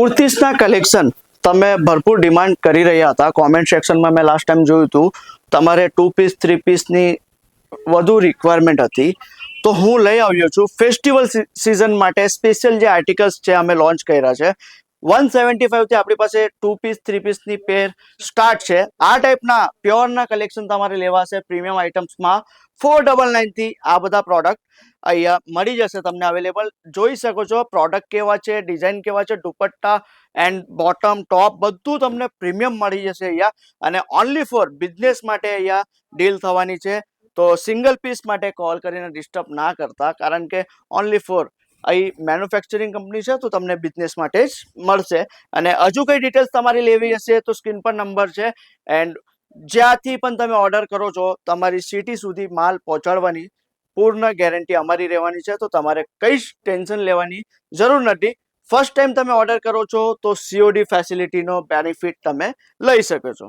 કુર્તીસના collection તમે ભરપૂર demand કરી રહ્યા હતા. કોમેન્ટ સેક્શનમાં મેં લાસ્ટ ટાઈમ જોયું હતું, તમારે 2 પીસ 3 પીસની વધુ રિક્વાયરમેન્ટ હતી. તો હું લઈ આવ્યો છું ફેસ્ટિવલ સિઝન માટે સ્પેશિયલ જે આર્ટિકલ્સ છે અમે લોન્ચ કર્યા છે. 175 થી આપણી પાસે 2 પીસ 3 પીસની પેર સ્ટાર્ટ છે. આ ટાઈપના પ્યોરના કલેક્શન તમારે લેવા છે પ્રીમિયમ આઇટમ્સમાં 499 થી આ બધા પ્રોડક્ટ અહીંયા મળી જશે તમને અવેલેબલ. જોઈ શકો છો પ્રોડક્ટ કેવા છે, ડિઝાઇન કેવા છે, દુપટ્ટા એન્ડ બોટમ ટોપ બધું તમને પ્રીમિયમ મળી જશે અહીંયા. અને ઓનલી ફોર બિઝનેસ માટે અહીંયા ડીલ થવાની છે. તો સિંગલ પીસ માટે કોલ કરીને ડિસ્ટર્બ ના કરતા, કારણ કે ઓનલી ફોર અહીં મેન્યુફેક્ચરિંગ કંપની છે તો તમને બિઝનેસ માટે જ મળશે. અને હજુ કઈ ડિટેલ્સ તમારી લેવી હશે તો સ્ક્રીન પર નંબર છે. એન્ડ જ્યાંથી પણ તમે ઓર્ડર કરો છો તમારી સિટી સુધી માલ પહોંચાડવાની પૂર્ણ ગેરંટી અમારી રહેવાની છે. તો તમારે કઈ જ ટેન્શન લેવાની જરૂર નથી. ફર્સ્ટ ટાઈમ તમે ઓર્ડર કરો છો તો COD ફેસિલિટીનો બેનિફિટ તમે લઈ શકો છો.